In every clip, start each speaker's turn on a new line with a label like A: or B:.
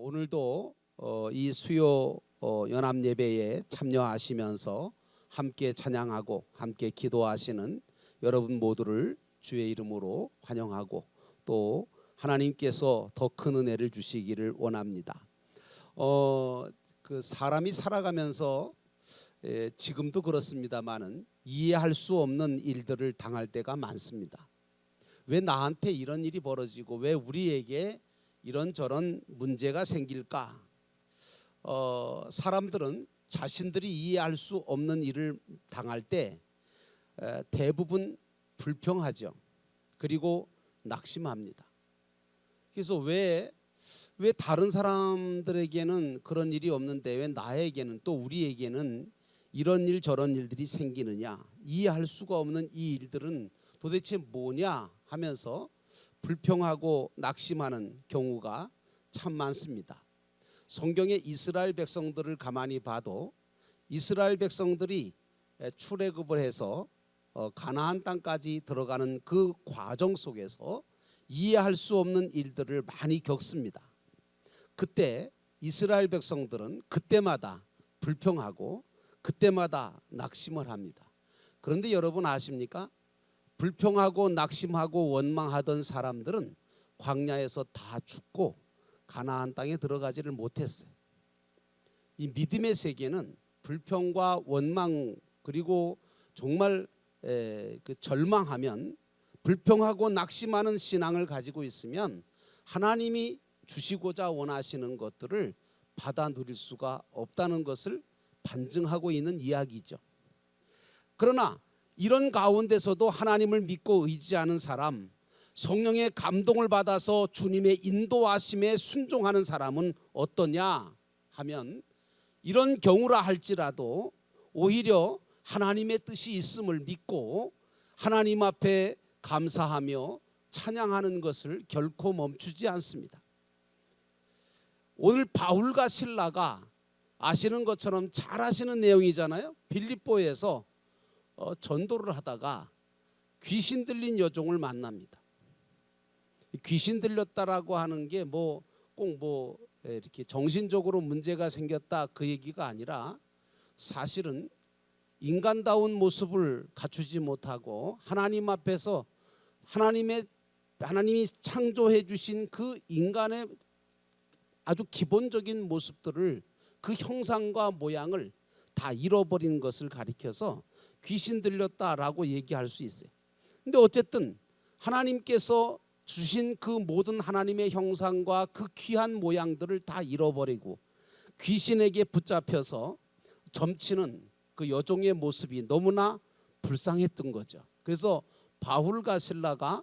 A: 오늘도 이 수요 연합 예배에 참여하시면서 함께 찬양하고 함께 기도하시는 여러분 모두를 주의 이름으로 환영하고 또 하나님께서 더 큰 은혜를 주시기를 원합니다. 그 사람이 살아가면서 지금도 그렇습니다만은 이해할 수 없는 일들을 당할 때가 많습니다. 왜 나한테 이런 일이 벌어지고 왜 우리에게 이런저런 문제가 생길까? 사람들은 자신들이 이해할 수 없는 일을 당할 때 대부분 불평하죠. 그리고 낙심합니다. 그래서 왜 다른 사람들에게는 그런 일이 없는데 왜 나에게는 또 우리에게는 이런 일 저런 일들이 생기느냐, 이해할 수가 없는 이 일들은 도대체 뭐냐 하면서 불평하고 낙심하는 경우가 참 많습니다. 성경의 이스라엘 백성들을 가만히 봐도 이스라엘 백성들이 출애굽을 해서 가나안 땅까지 들어가는 그 과정 속에서 이해할 수 없는 일들을 많이 겪습니다. 그때 이스라엘 백성들은 그때마다 불평하고 그때마다 낙심을 합니다. 그런데 여러분 아십니까? 불평하고 낙심하고 원망하던 사람들은 광야에서 다 죽고 가나안 땅에 들어가지를 못했어요. 이 믿음의 세계는 불평과 원망 그리고 정말 그 절망하면 불평하고 낙심하는 신앙을 가지고 있으면 하나님이 주시고자 원하시는 것들을 받아 누릴 수가 없다는 것을 반증하고 있는 이야기죠. 그러나 이런 가운데서도 하나님을 믿고 의지하는 사람, 성령의 감동을 받아서 주님의 인도하심에 순종하는 사람은 어떠냐 하면 이런 경우라 할지라도 오히려 하나님의 뜻이 있음을 믿고 하나님 앞에 감사하며 찬양하는 것을 결코 멈추지 않습니다. 오늘 바울과 실라가 아시는 것처럼 잘 아시는 내용이잖아요. 빌립보에서 전도를 하다가 귀신 들린 여종을 만납니다. 귀신 들렸다라고 하는 게 꼭 이렇게 정신적으로 문제가 생겼다 그 얘기가 아니라 사실은 인간다운 모습을 갖추지 못하고 하나님 앞에서 하나님이 창조해 주신 그 인간의 아주 기본적인 모습들을 그 형상과 모양을 다 잃어버린 것을 가리켜서 귀신 들렸다라고 얘기할 수 있어요. 근데 어쨌든 하나님께서 주신 그 모든 하나님의 형상과 그 귀한 모양들을 다 잃어버리고 귀신에게 붙잡혀서 점치는 그 여종의 모습이 너무나 불쌍했던 거죠. 그래서 바울과 실라가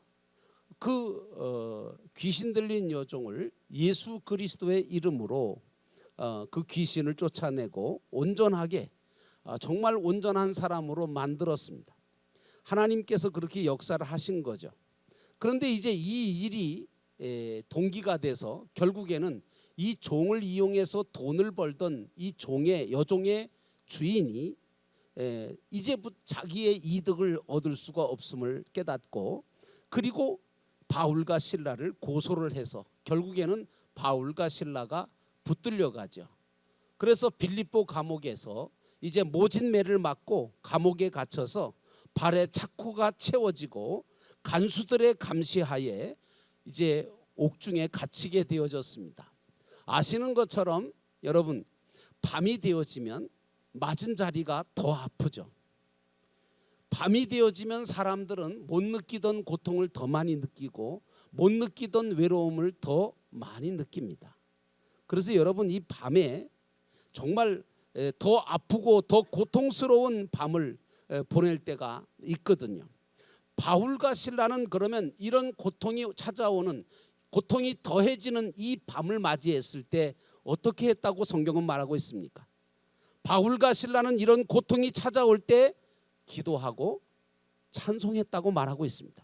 A: 그 귀신 들린 여종을 예수 그리스도의 이름으로 그 귀신을 쫓아내고 온전하게 정말 온전한 사람으로 만들었습니다. 하나님께서 그렇게 역사를 하신 거죠. 그런데 이제 이 일이 동기가 돼서 결국에는 이 종을 이용해서 돈을 벌던 이 여종의 주인이 이제부터 자기의 이득을 얻을 수가 없음을 깨닫고 그리고 바울과 실라를 고소를 해서 결국에는 바울과 실라가 붙들려 가죠. 그래서 빌립보 감옥에서 이제 모진 매를 맞고 감옥에 갇혀서 발에 착고가 채워지고 간수들의 감시하에 이제 옥중에 갇히게 되어졌습니다. 아시는 것처럼 여러분 밤이 되어지면 맞은 자리가 더 아프죠. 밤이 되어지면 사람들은 못 느끼던 고통을 더 많이 느끼고 못 느끼던 외로움을 더 많이 느낍니다. 그래서 여러분 이 밤에 정말 더 아프고 더 고통스러운 밤을 보낼 때가 있거든요. 바울과 실라는 그러면 이런 고통이 찾아오는 고통이 더해지는 이 밤을 맞이했을 때 어떻게 했다고 성경은 말하고 있습니까? 바울과 실라는 이런 고통이 찾아올 때 기도하고 찬송했다고 말하고 있습니다.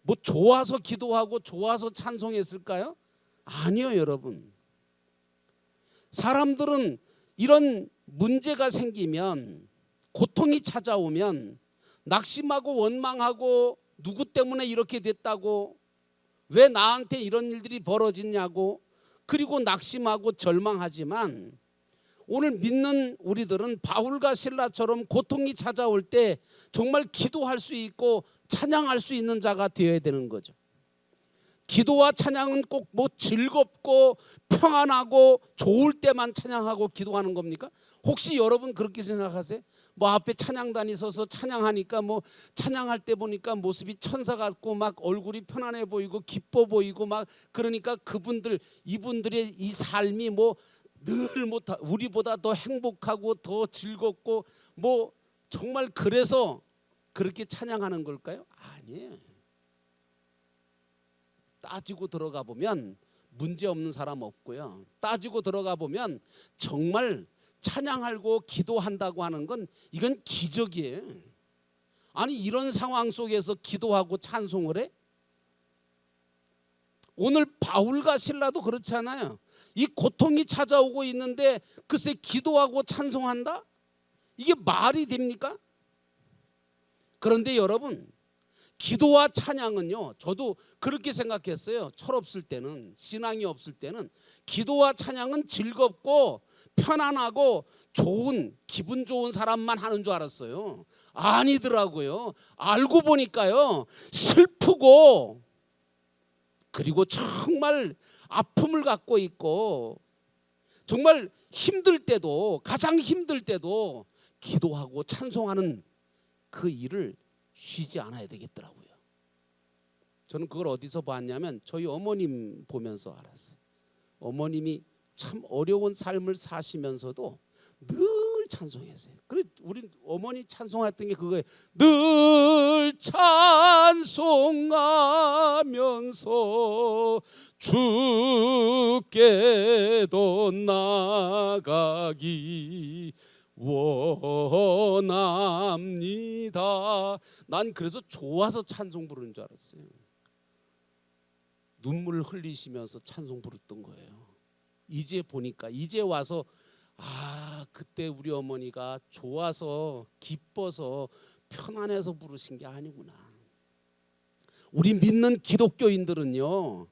A: 뭐 좋아서 기도하고 좋아서 찬송했을까요? 아니요, 여러분. 사람들은 이런 문제가 생기면 고통이 찾아오면 낙심하고 원망하고 누구 때문에 이렇게 됐다고 왜 나한테 이런 일들이 벌어지냐고 그리고 낙심하고 절망하지만 오늘 믿는 우리들은 바울과 실라처럼 고통이 찾아올 때 정말 기도할 수 있고 찬양할 수 있는 자가 되어야 되는 거죠. 기도와 찬양은 꼭 뭐 즐겁고 평안하고 좋을 때만 찬양하고 기도하는 겁니까? 혹시 여러분 그렇게 생각하세요? 뭐 앞에 찬양단이 서서 찬양하니까 뭐 찬양할 때 보니까 모습이 천사 같고 막 얼굴이 편안해 보이고 기뻐 보이고 막 그러니까 이분들의 이 삶이 뭐 늘 뭐 우리보다 더 행복하고 더 즐겁고 뭐 정말 그래서 그렇게 찬양하는 걸까요? 아니에요. 따지고 들어가 보면 문제 없는 사람 없고요. 따지고 들어가 보면 정말 찬양하고 기도한다고 하는 건 이건 기적이에요. 아니 이런 상황 속에서 기도하고 찬송을 해? 오늘 바울과 실라도 그렇잖아요. 이 고통이 찾아오고 있는데 글쎄 기도하고 찬송한다? 이게 말이 됩니까? 그런데 여러분 기도와 찬양은요, 저도 그렇게 생각했어요. 철없을 때는, 신앙이 없을 때는 기도와 찬양은 즐겁고 편안하고 좋은, 기분 좋은 사람만 하는 줄 알았어요. 아니더라고요. 알고 보니까요, 슬프고 그리고 정말 아픔을 갖고 있고 정말 힘들 때도, 가장 힘들 때도 기도하고 찬송하는 그 일을 쉬지 않아야 되겠더라고요. 저는 그걸 어디서 봤냐면 저희 어머님 보면서 알았어요. 어머님이 참 어려운 삶을 사시면서도 늘 찬송했어요. 그래 우리 어머니 찬송했던 게 그거예요. 늘 찬송하면서 주께도 나가기 원합니다. 난 그래서 좋아서 찬송 부르는 줄 알았어요. 눈물을 흘리시면서 찬송 부르던 거예요. 이제 보니까, 이제 와서 그때 우리 어머니가 좋아서 기뻐서 편안해서 부르신 게 아니구나. 우리 믿는 기독교인들은요,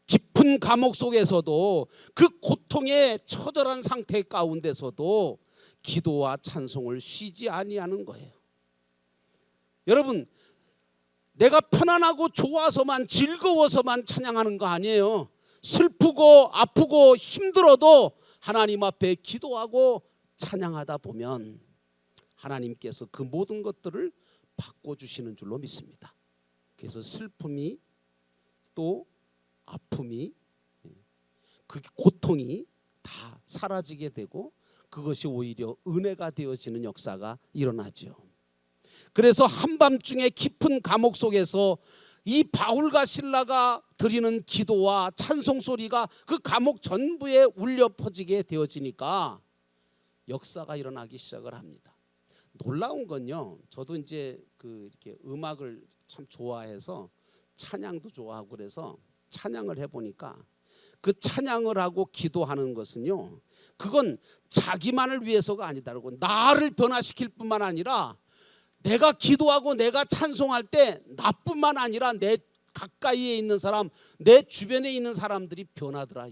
A: 깊은 감옥 속에서도 그 고통의 처절한 상태 가운데서도 기도와 찬송을 쉬지 아니하는 거예요. 여러분, 내가 편안하고 좋아서만, 즐거워서만 찬양하는 거 아니에요. 슬프고 아프고 힘들어도 하나님 앞에 기도하고 찬양하다 보면 하나님께서 그 모든 것들을 바꿔주시는 줄로 믿습니다. 그래서 슬픔이 또 아픔이, 그 고통이 다 사라지게 되고 그것이 오히려 은혜가 되어지는 역사가 일어나죠. 그래서 한밤중에 깊은 감옥 속에서 이 바울과 실라가 드리는 기도와 찬송 소리가 그 감옥 전부에 울려 퍼지게 되어지니까 역사가 일어나기 시작을 합니다. 놀라운 건요, 저도 이제 이렇게 음악을 참 좋아해서 찬양도 좋아하고 그래서 찬양을 해보니까 그 찬양을 하고 기도하는 것은요, 그건 자기만을 위해서가 아니다라고, 나를 변화시킬 뿐만 아니라 내가 기도하고 내가 찬송할 때 나뿐만 아니라 내 가까이에 있는 사람, 내 주변에 있는 사람들이 변하더라.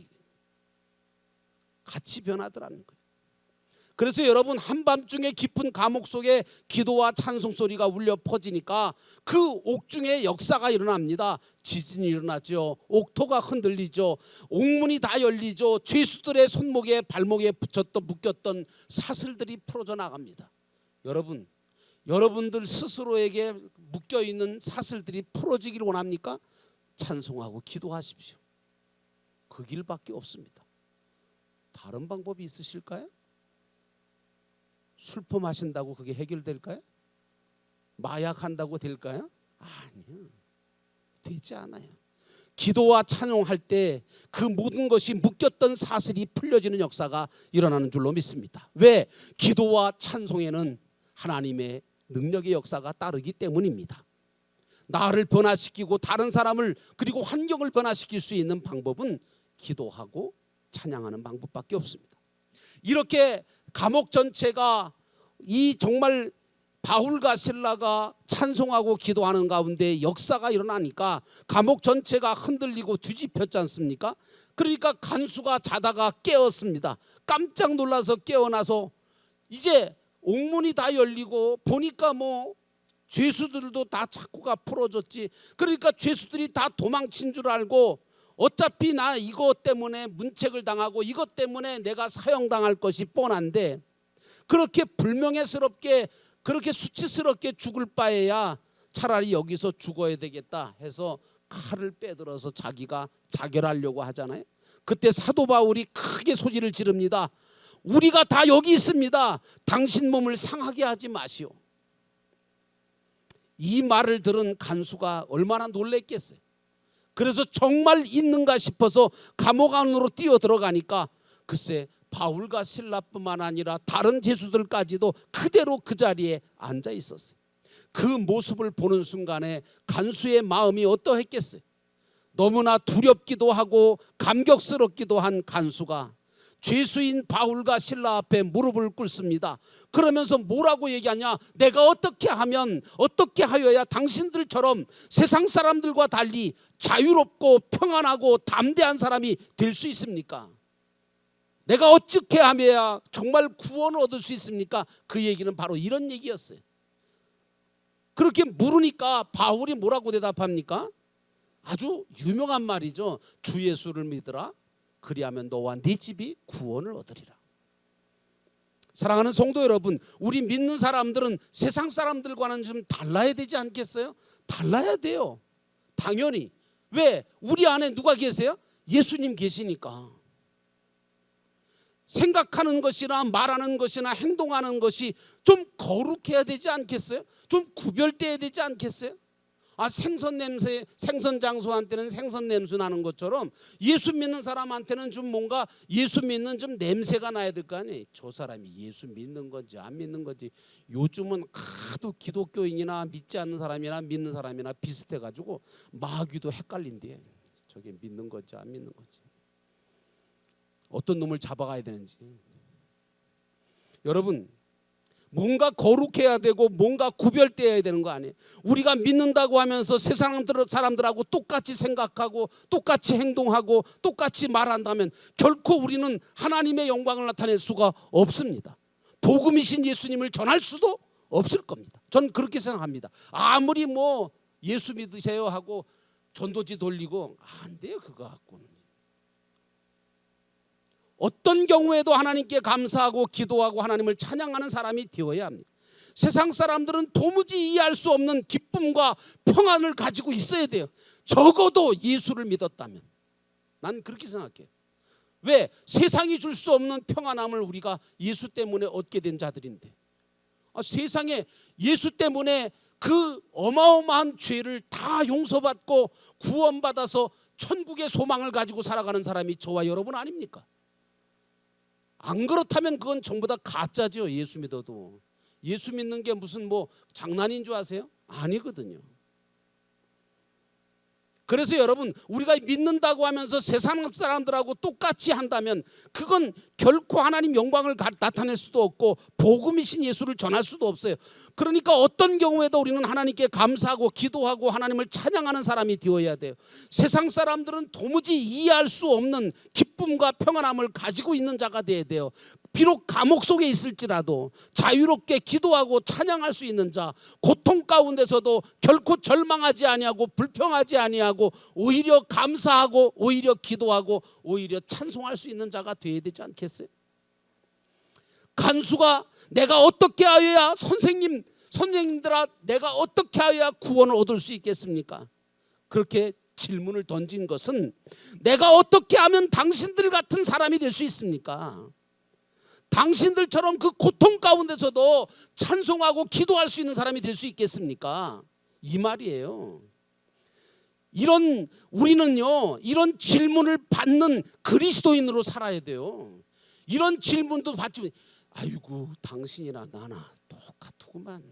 A: 같이 변하더라는 거예요. 그래서 여러분, 한밤중에 깊은 감옥 속에 기도와 찬송 소리가 울려 퍼지니까 그 옥중에 역사가 일어납니다. 지진이 일어나죠. 옥토가 흔들리죠. 옥문이 다 열리죠. 죄수들의 손목에 발목에 묶였던 사슬들이 풀어져 나갑니다. 여러분들 스스로에게 묶여있는 사슬들이 풀어지기를 원합니까? 찬송하고 기도하십시오. 그 길밖에 없습니다. 다른 방법이 있으실까요? 술포 마신다고 그게 해결될까요? 마약한다고 될까요? 아니요, 되지 않아요. 기도와 찬송할 때 그 모든 것이 묶였던 사슬이 풀려지는 역사가 일어나는 줄로 믿습니다. 왜? 기도와 찬송에는 하나님의 능력의 역사가 따르기 때문입니다. 나를 변화시키고 다른 사람을, 그리고 환경을 변화시킬 수 있는 방법은 기도하고 찬양하는 방법밖에 없습니다. 이렇게 감옥 전체가 이 정말 바울과 실라가 찬송하고 기도하는 가운데 역사가 일어나니까 감옥 전체가 흔들리고 뒤집혔지 않습니까? 그러니까 간수가 자다가 깨었습니다. 깜짝 놀라서 깨어나서 이제 옥문이 다 열리고 보니까 뭐 죄수들도 다 착고가 풀어졌지. 그러니까 죄수들이 다 도망친 줄 알고 어차피 나 이것 때문에 문책을 당하고 이것 때문에 내가 사형당할 것이 뻔한데 그렇게 불명예스럽게 그렇게 수치스럽게 죽을 바에야 차라리 여기서 죽어야 되겠다 해서 칼을 빼들어서 자기가 자결하려고 하잖아요. 그때 사도 바울이 크게 소리를 지릅니다. 우리가 다 여기 있습니다. 당신 몸을 상하게 하지 마시오. 이 말을 들은 간수가 얼마나 놀랬겠어요. 그래서 정말 있는가 싶어서 감옥 안으로 뛰어 들어가니까 글쎄 바울과 실라뿐만 아니라 다른 죄수들까지도 그대로 그 자리에 앉아 있었어요. 그 모습을 보는 순간에 간수의 마음이 어떠했겠어요. 너무나 두렵기도 하고 감격스럽기도 한 간수가 죄수인 바울과 실라 앞에 무릎을 꿇습니다. 그러면서 뭐라고 얘기하냐? 내가 어떻게 하면 어떻게 하여야 당신들처럼 세상 사람들과 달리 자유롭고 평안하고 담대한 사람이 될 수 있습니까? 내가 어떻게 하면 정말 구원을 얻을 수 있습니까? 그 얘기는 바로 이런 얘기였어요. 그렇게 물으니까 바울이 뭐라고 대답합니까? 아주 유명한 말이죠. 주 예수를 믿으라. 그리하면 너와 네 집이 구원을 얻으리라. 사랑하는 성도 여러분, 우리 믿는 사람들은 세상 사람들과는 좀 달라야 되지 않겠어요? 달라야 돼요. 당연히. 왜? 우리 안에 누가 계세요? 예수님 계시니까. 생각하는 것이나 말하는 것이나 행동하는 것이 좀 거룩해야 되지 않겠어요? 좀 구별돼야 되지 않겠어요? 생선 냄새, 생선 장소한테는 생선 냄새 나는 것처럼 예수 믿는 사람한테는 좀 뭔가 예수 믿는 좀 냄새가 나야 될 거 아니에요. 저 사람이 예수 믿는 건지 안 믿는 건지. 요즘은 하도 기독교인이나 믿지 않는 사람이나 믿는 사람이나 비슷해가지고 마귀도 헷갈린대요. 저게 믿는 건지 안 믿는 건지, 어떤 놈을 잡아가야 되는지. 여러분, 뭔가 거룩해야 되고 뭔가 구별되어야 되는 거 아니에요. 우리가 믿는다고 하면서 세상 사람들하고 똑같이 생각하고 똑같이 행동하고 똑같이 말한다면 결코 우리는 하나님의 영광을 나타낼 수가 없습니다. 복음이신 예수님을 전할 수도 없을 겁니다. 전 그렇게 생각합니다. 아무리 뭐 예수 믿으세요 하고 전도지 돌리고 안 돼요. 그거 갖고는. 어떤 경우에도 하나님께 감사하고 기도하고 하나님을 찬양하는 사람이 되어야 합니다. 세상 사람들은 도무지 이해할 수 없는 기쁨과 평안을 가지고 있어야 돼요. 적어도 예수를 믿었다면. 난 그렇게 생각해요. 왜? 세상이 줄 수 없는 평안함을 우리가 예수 때문에 얻게 된 자들인데, 세상에 예수 때문에 그 어마어마한 죄를 다 용서받고 구원받아서 천국의 소망을 가지고 살아가는 사람이 저와 여러분 아닙니까? 안 그렇다면 그건 전부 다 가짜죠. 예수 믿어도. 예수 믿는 게 무슨 뭐 장난인 줄 아세요? 아니거든요. 그래서 여러분, 우리가 믿는다고 하면서 세상 사람들하고 똑같이 한다면 그건 결코 하나님 영광을 나타낼 수도 없고 복음이신 예수를 전할 수도 없어요. 그러니까 어떤 경우에도 우리는 하나님께 감사하고 기도하고 하나님을 찬양하는 사람이 되어야 돼요. 세상 사람들은 도무지 이해할 수 없는 기쁨과 평안함을 가지고 있는 자가 되어야 돼요. 비록 감옥 속에 있을지라도 자유롭게 기도하고 찬양할 수 있는 자, 고통 가운데서도 결코 절망하지 아니하고 불평하지 아니하고 오히려 감사하고 오히려 기도하고 오히려 찬송할 수 있는 자가 되어야 되지 않겠어요? 간수가 내가 어떻게 하여야 선생님들아 내가 어떻게 하여야 구원을 얻을 수 있겠습니까? 그렇게 질문을 던진 것은 내가 어떻게 하면 당신들 같은 사람이 될 수 있습니까? 당신들처럼 그 고통 가운데서도 찬송하고 기도할 수 있는 사람이 될 수 있겠습니까? 이 말이에요. 우리는요, 이런 질문을 받는 그리스도인으로 살아야 돼요. 이런 질문도 받지. 아이고, 당신이나 나나 똑같구만.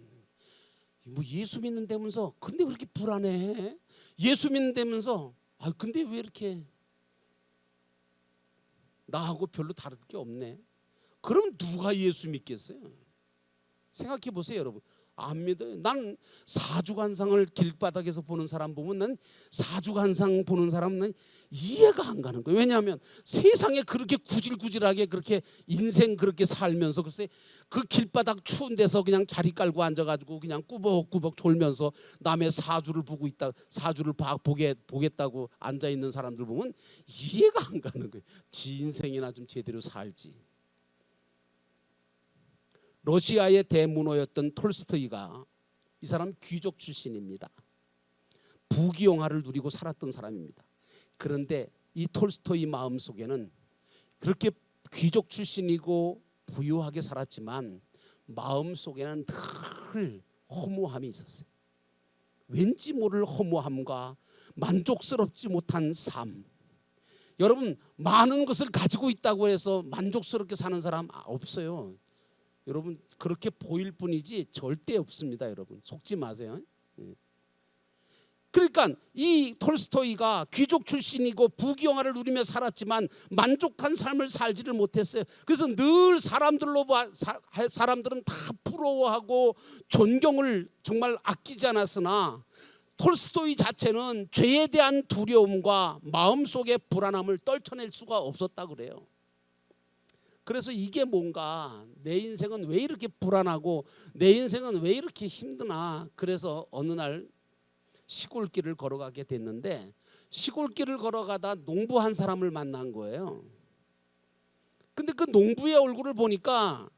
A: 뭐 예수 믿는다면서 근데 왜 이렇게 불안해? 예수 믿는다면서 근데 왜 이렇게 나하고 별로 다를 게 없네? 그럼 누가 예수 믿겠어요? 생각해 보세요, 여러분. 안 믿어요. 난 사주관상을 길바닥에서 보는 사람 보면 난 사주관상 보는 사람은 이해가 안 가는 거예요. 왜냐하면 세상에 그렇게 구질구질하게 그렇게 인생 그렇게 살면서 글쎄 그 길바닥 추운 데서 그냥 자리 깔고 앉아가지고 그냥 꾸벅꾸벅 졸면서 남의 사주를 보고 있다, 사주를 보겠다고 앉아 있는 사람들 보면 이해가 안 가는 거예요. 지 인생이나 좀 제대로 살지. 러시아의 대문호였던 톨스토이가, 이 사람 귀족 출신입니다. 부귀영화를 누리고 살았던 사람입니다. 그런데 이 톨스토이 마음속에는 그렇게 귀족 출신이고 부유하게 살았지만 마음속에는 늘 허무함이 있었어요. 왠지 모를 허무함과 만족스럽지 못한 삶. 여러분, 많은 것을 가지고 있다고 해서 만족스럽게 사는 사람 없어요. 여러분, 그렇게 보일 뿐이지 절대 없습니다. 여러분, 속지 마세요. 그러니까 이 톨스토이가 귀족 출신이고 부귀영화를 누리며 살았지만 만족한 삶을 살지를 못했어요. 그래서 늘 사람들은 다 부러워하고 존경을 정말 아끼지 않았으나 톨스토이 자체는 죄에 대한 두려움과 마음속의 불안함을 떨쳐낼 수가 없었다 그래요. 그래서 이게 뭔가 내 인생은 왜 이렇게 불안하고 내 인생은 왜 이렇게 힘드나. 그래서 어느 날 시골길을 걸어가게 됐는데 시골길을 걸어가다 농부 한 사람을 만난 거예요. 근데 그 농부의 얼굴을 보니까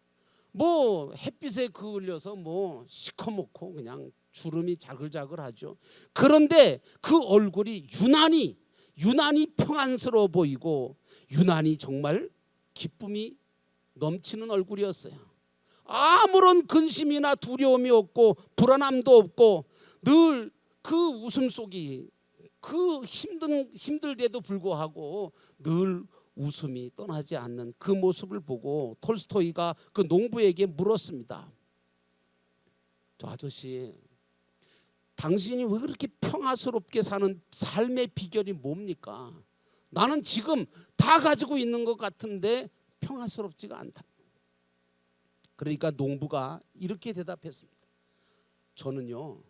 A: 뭐 햇빛에 그을려서 뭐 시커멓고 그냥 주름이 자글자글하죠. 그런데 그 얼굴이 유난히 평안스러워 보이고 유난히 정말 기쁨이 넘치는 얼굴이었어요. 아무런 근심이나 두려움이 없고 불안함도 없고 늘 그 웃음속이 그 힘들대도 불구하고 늘 웃음이 떠나지 않는 그 모습을 보고 톨스토이가 그 농부에게 물었습니다. 저 아저씨, 당신이 왜 그렇게 평화스럽게 사는 삶의 비결이 뭡니까? 나는 지금 다 가지고 있는 것 같은데 평화스럽지가 않다. 그러니까 농부가 이렇게 대답했습니다. 저는요,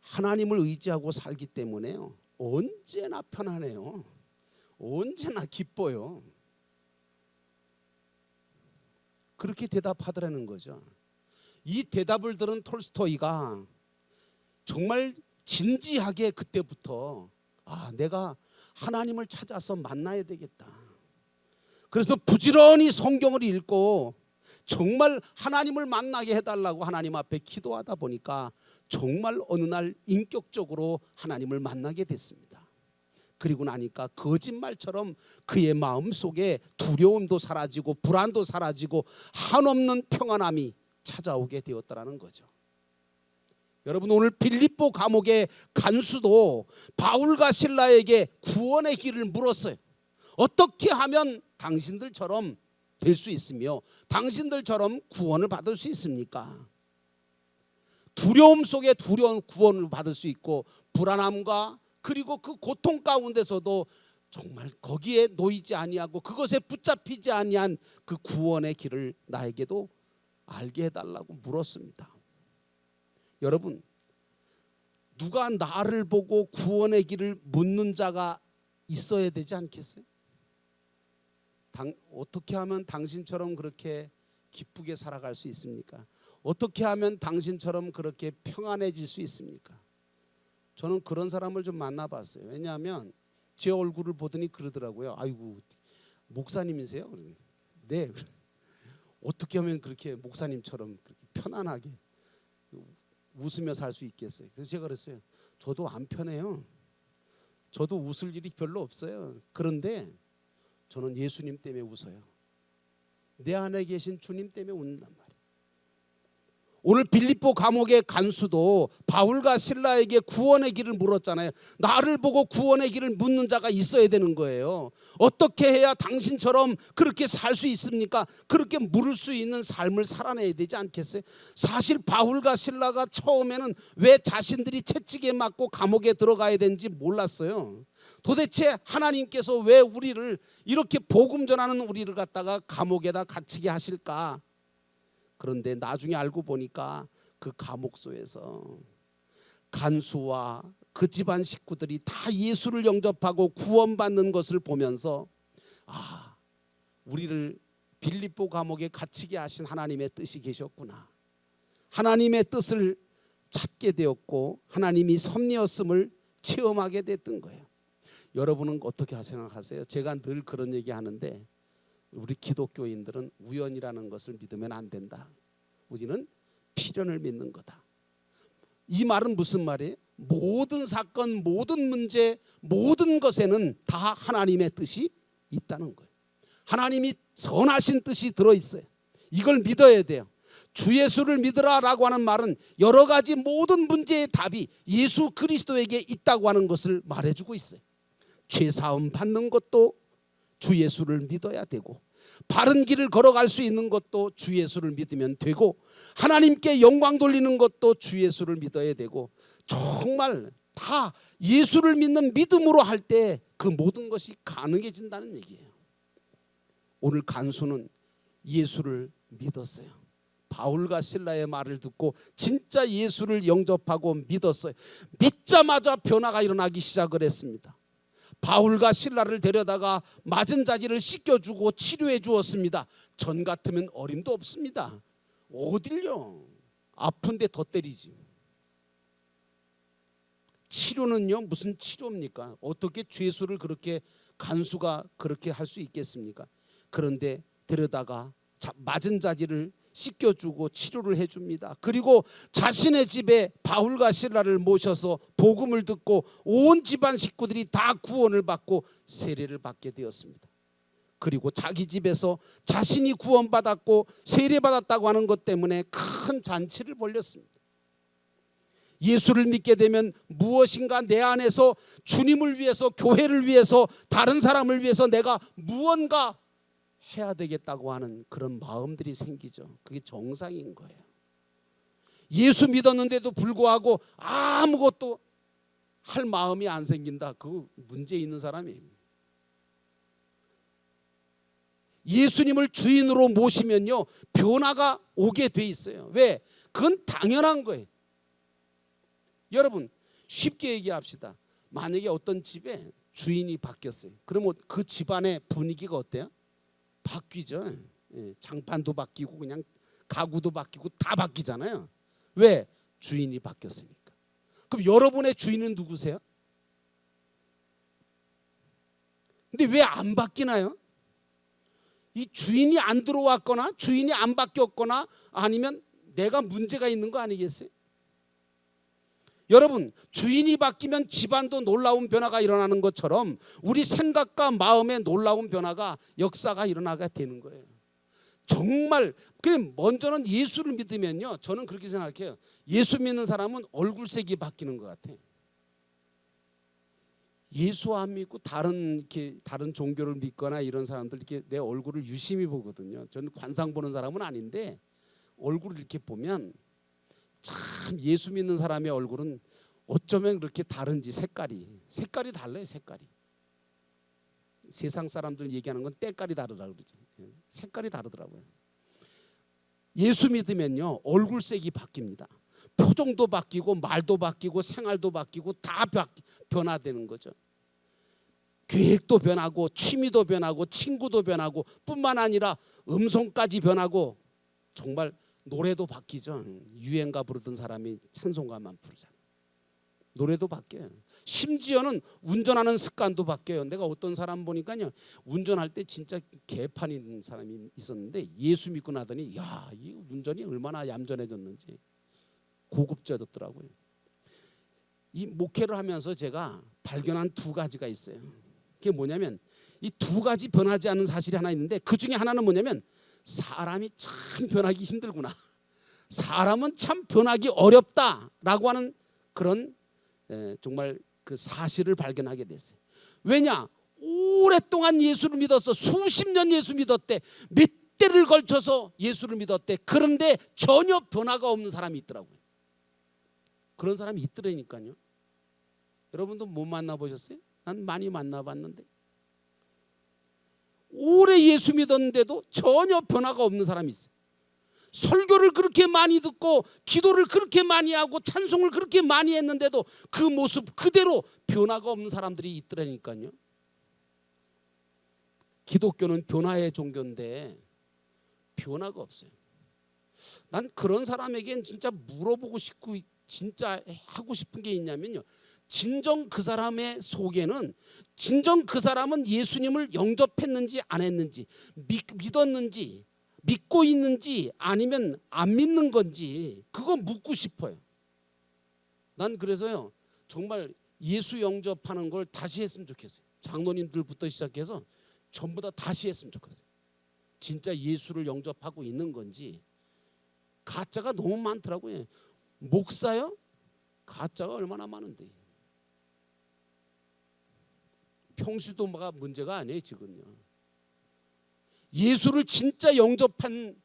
A: 하나님을 의지하고 살기 때문에요, 언제나 편안해요. 언제나 기뻐요. 그렇게 대답하더라는 거죠. 이 대답을 들은 톨스토이가 정말 진지하게 그때부터 내가 하나님을 찾아서 만나야 되겠다. 그래서 부지런히 성경을 읽고 정말 하나님을 만나게 해달라고 하나님 앞에 기도하다 보니까 정말 어느 날 인격적으로 하나님을 만나게 됐습니다. 그리고 나니까 거짓말처럼 그의 마음속에 두려움도 사라지고 불안도 사라지고 한없는 평안함이 찾아오게 되었다는 거죠. 여러분, 오늘 빌립보 감옥의 간수도 바울과 실라에게 구원의 길을 물었어요. 어떻게 하면 당신들처럼 될 수 있으며 당신들처럼 구원을 받을 수 있습니까? 두려움 속에 구원을 받을 수 있고 불안함과 그리고 그 고통 가운데서도 정말 거기에 놓이지 아니하고 그것에 붙잡히지 아니한 그 구원의 길을 나에게도 알게 해달라고 물었습니다. 여러분, 누가 나를 보고 구원의 길을 묻는 자가 있어야 되지 않겠어요? 어떻게 하면 당신처럼 그렇게 기쁘게 살아갈 수 있습니까? 어떻게 하면 당신처럼 그렇게 평안해질 수 있습니까? 저는 그런 사람을 좀 만나봤어요. 왜냐하면 제 얼굴을 보더니 그러더라고요. 아이고, 목사님이세요? 네. 어떻게 하면 그렇게 목사님처럼 그렇게 편안하게 웃으며 살 수 있겠어요? 그래서 제가 그랬어요. 저도 안 편해요. 저도 웃을 일이 별로 없어요. 그런데 저는 예수님 때문에 웃어요. 내 안에 계신 주님 때문에 웃는단 말이에요. 오늘 빌립보 감옥의 간수도 바울과 실라에게 구원의 길을 물었잖아요. 나를 보고 구원의 길을 묻는 자가 있어야 되는 거예요. 어떻게 해야 당신처럼 그렇게 살 수 있습니까? 그렇게 물을 수 있는 삶을 살아내야 되지 않겠어요? 사실 바울과 실라가 처음에는 왜 자신들이 채찍에 맞고 감옥에 들어가야 되는지 몰랐어요. 도대체 하나님께서 왜 우리를 이렇게 복음 전하는 우리를 갖다가 감옥에다 갇히게 하실까? 그런데 나중에 알고 보니까 그 감옥소에서 간수와 그 집안 식구들이 다 예수를 영접하고 구원받는 것을 보면서 우리를 빌립보 감옥에 갇히게 하신 하나님의 뜻이 계셨구나. 하나님의 뜻을 찾게 되었고 하나님이 섭리였음을 체험하게 됐던 거예요. 여러분은 어떻게 생각하세요? 제가 늘 그런 얘기 하는데 우리 기독교인들은 우연이라는 것을 믿으면 안 된다. 우리는 필연을 믿는 거다. 이 말은 무슨 말이에요? 모든 사건, 모든 문제, 모든 것에는 다 하나님의 뜻이 있다는 거예요. 하나님이 선하신 뜻이 들어있어요. 이걸 믿어야 돼요. 주 예수를 믿으라라고 하는 말은 여러 가지 모든 문제의 답이 예수 그리스도에게 있다고 하는 것을 말해주고 있어요. 죄사함 받는 것도 주 예수를 믿어야 되고, 바른 길을 걸어갈 수 있는 것도 주 예수를 믿으면 되고, 하나님께 영광 돌리는 것도 주 예수를 믿어야 되고, 정말 다 예수를 믿는 믿음으로 할 때 그 모든 것이 가능해진다는 얘기예요. 오늘 간수는 예수를 믿었어요. 바울과 실라의 말을 듣고 진짜 예수를 영접하고 믿었어요. 믿자마자 변화가 일어나기 시작을 했습니다. 바울과 실라를 데려다가 맞은 자리를 씻겨주고 치료해 주었습니다. 전 같으면 어림도 없습니다. 어딜요? 아픈데 더 때리지. 치료는요, 무슨 치료입니까? 어떻게 죄수를 그렇게 간수가 그렇게 할 수 있겠습니까? 그런데 데려다가 맞은 자리를 씻겨주고 치료를 해줍니다. 그리고 자신의 집에 바울과 실라를 모셔서 복음을 듣고 온 집안 식구들이 다 구원을 받고 세례를 받게 되었습니다. 그리고 자기 집에서 자신이 구원받았고 세례받았다고 하는 것 때문에 큰 잔치를 벌였습니다. 예수를 믿게 되면 무엇인가 내 안에서 주님을 위해서, 교회를 위해서, 다른 사람을 위해서 내가 무언가 해야 되겠다고 하는 그런 마음들이 생기죠. 그게 정상인 거예요. 예수 믿었는데도 불구하고 아무것도 할 마음이 안 생긴다. 그 문제 있는 사람이에요. 예수님을 주인으로 모시면요, 변화가 오게 돼 있어요. 왜? 그건 당연한 거예요. 여러분, 쉽게 얘기합시다. 만약에 어떤 집에 주인이 바뀌었어요. 그러면 그 집안의 분위기가 어때요? 바뀌죠. 장판도 바뀌고 그냥 가구도 바뀌고 다 바뀌잖아요. 왜? 주인이 바뀌었으니까. 그럼 여러분의 주인은 누구세요? 근데 왜 안 바뀌나요? 이 주인이 안 들어왔거나 주인이 안 바뀌었거나 아니면 내가 문제가 있는 거 아니겠어요? 여러분, 주인이 바뀌면 집안도 놀라운 변화가 일어나는 것처럼 우리 생각과 마음에 놀라운 변화가, 역사가 일어나게 되는 거예요. 정말 먼저는 예수를 믿으면요, 저는 그렇게 생각해요. 예수 믿는 사람은 얼굴색이 바뀌는 것 같아요. 예수 안 믿고 다른 종교를 믿거나 이런 사람들 이렇게 내 얼굴을 유심히 보거든요. 저는 관상 보는 사람은 아닌데 얼굴을 이렇게 보면 참 예수 믿는 사람의 얼굴은 어쩌면 그렇게 다른지, 색깔이 달라요. 색깔이. 세상 사람들 얘기하는 건 때깔이 다르다고 그러죠. 색깔이 다르더라고요. 예수 믿으면요, 얼굴색이 바뀝니다. 표정도 바뀌고 말도 바뀌고 생활도 바뀌고 다 변화되는 거죠. 계획도 변하고 취미도 변하고 친구도 변하고 뿐만 아니라 음성까지 변하고 정말 노래도 바뀌죠. 유행가 부르던 사람이 찬송가만 부르잖아요. 노래도 바뀌어요. 심지어는 운전하는 습관도 바뀌어요. 내가 어떤 사람 보니까요, 운전할 때 진짜 개판인 사람이 있었는데 예수 믿고 나더니 야, 이 운전이 얼마나 얌전해졌는지 고급져졌더라고요. 이 목회를 하면서 제가 발견한 두 가지가 있어요. 그게 뭐냐면 이 두 가지 변하지 않는 사실이 하나 있는데, 그 중에 하나는 뭐냐면 사람이 참 변하기 힘들구나. 사람은 참 변하기 어렵다라고 하는 그런 정말 그 사실을 발견하게 됐어요. 왜냐? 오랫동안 예수를 믿었어. 수십 년 예수 믿었대. 몇 대를 걸쳐서 예수를 믿었대. 그런데 전혀 변화가 없는 사람이 있더라고요. 그런 사람이 있더라니까요. 여러분도 못 만나보셨어요? 난 많이 만나봤는데 오래 예수 믿었는데도 전혀 변화가 없는 사람이 있어요. 설교를 그렇게 많이 듣고 기도를 그렇게 많이 하고 찬송을 그렇게 많이 했는데도 그 모습 그대로 변화가 없는 사람들이 있더라니까요. 기독교는 변화의 종교인데 변화가 없어요. 난 그런 사람에겐 진짜 물어보고 싶고 진짜 하고 싶은 게 있냐면요, 진정 그 사람의 속에는 진정 그 사람은 예수님을 영접했는지 안 했는지, 믿었는지, 믿고 있는지 아니면 안 믿는 건지 그거 묻고 싶어요. 난 그래서요, 정말 예수 영접하는 걸 다시 했으면 좋겠어요. 장로님들부터 시작해서 전부 다 다시 했으면 좋겠어요. 진짜 예수를 영접하고 있는 건지. 가짜가 너무 많더라고요. 목사요? 가짜가 얼마나 많은데. 평수도가 문제가 아니에요 지금요. 예수를 진짜 영접한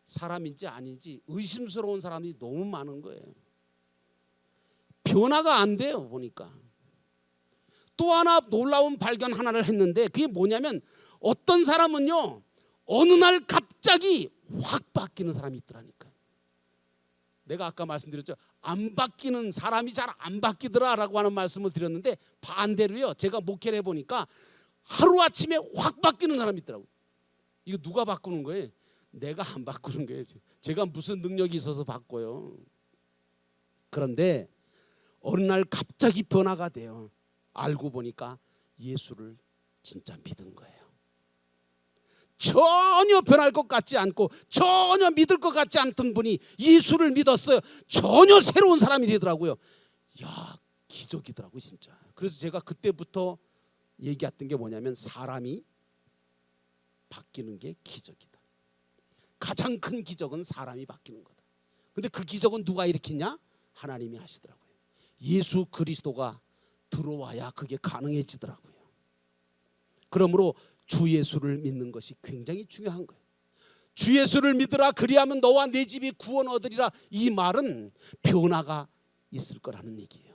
A: 사람인지 아닌지 의심스러운 사람이 너무 많은 거예요. 변화가 안 돼요 보니까. 또 하나 놀라운 발견 하나를 했는데 그게 뭐냐면 어떤 사람은요 어느 날 갑자기 확 바뀌는 사람이 있더라니까요. 내가 아까 말씀드렸죠. 안 바뀌는 사람이 잘 안 바뀌더라라고 하는 말씀을 드렸는데 반대로요. 제가 목회를 해보니까 하루아침에 확 바뀌는 사람이 있더라고요. 이거 누가 바꾸는 거예요? 내가 안 바꾸는 거예요. 제가 무슨 능력이 있어서 바꿔요. 그런데 어느 날 갑자기 변화가 돼요. 알고 보니까 예수를 진짜 믿은 거예요. 전혀 변할 것 같지 않고 전혀 믿을 것 같지 않던 분이 예수를 믿었어요. 전혀 새로운 사람이 되더라고요. 야, 기적이더라고요 진짜. 그래서 제가 그때부터 얘기했던 게 뭐냐면 사람이 바뀌는 게 기적이다. 가장 큰 기적은 사람이 바뀌는 거다. 근데 그 기적은 누가 일으키냐? 하나님이 하시더라고요. 예수 그리스도가 들어와야 그게 가능해지더라고요. 그러므로 주 예수를 믿는 것이 굉장히 중요한 거예요. 주 예수를 믿으라 그리하면 너와 내 집이 구원 얻으리라. 이 말은 변화가 있을 거라는 얘기예요.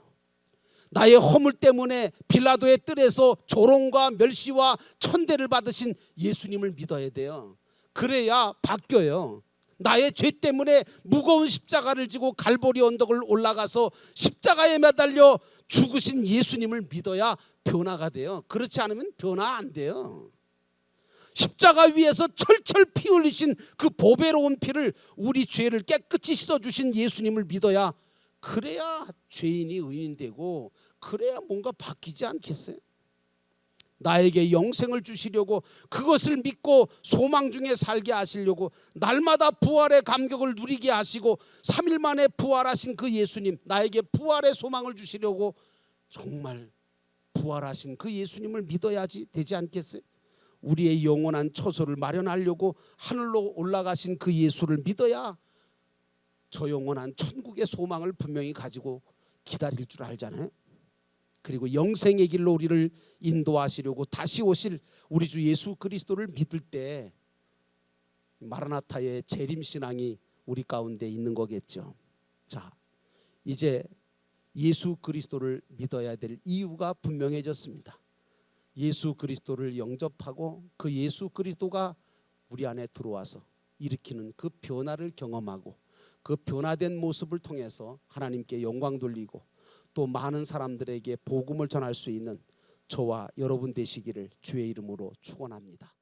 A: 나의 허물 때문에 빌라도의 뜰에서 조롱과 멸시와 천대를 받으신 예수님을 믿어야 돼요. 그래야 바뀌어요. 나의 죄 때문에 무거운 십자가를 지고 갈보리 언덕을 올라가서 십자가에 매달려 죽으신 예수님을 믿어야 변화가 돼요. 그렇지 않으면 변화 안 돼요. 십자가 위에서 철철 피 흘리신 그 보배로운 피를 우리 죄를 깨끗이 씻어주신 예수님을 믿어야, 그래야 죄인이 의인이 되고 그래야 뭔가 바뀌지 않겠어요? 나에게 영생을 주시려고 그것을 믿고 소망 중에 살게 하시려고 날마다 부활의 감격을 누리게 하시고 3일 만에 부활하신 그 예수님, 나에게 부활의 소망을 주시려고 정말 부활하신 그 예수님을 믿어야지 되지 않겠어요? 우리의 영원한 처소를 마련하려고 하늘로 올라가신 그 예수를 믿어야 저 영원한 천국의 소망을 분명히 가지고 기다릴 줄 알잖아요. 그리고 영생의 길로 우리를 인도하시려고 다시 오실 우리 주 예수 그리스도를 믿을 때 마라나타의 재림신앙이 우리 가운데 있는 거겠죠. 자, 이제 예수 그리스도를 믿어야 될 이유가 분명해졌습니다. 예수 그리스도를 영접하고 그 예수 그리스도가 우리 안에 들어와서 일으키는 그 변화를 경험하고 그 변화된 모습을 통해서 하나님께 영광 돌리고 또 많은 사람들에게 복음을 전할 수 있는 저와 여러분 되시기를 주의 이름으로 축원합니다.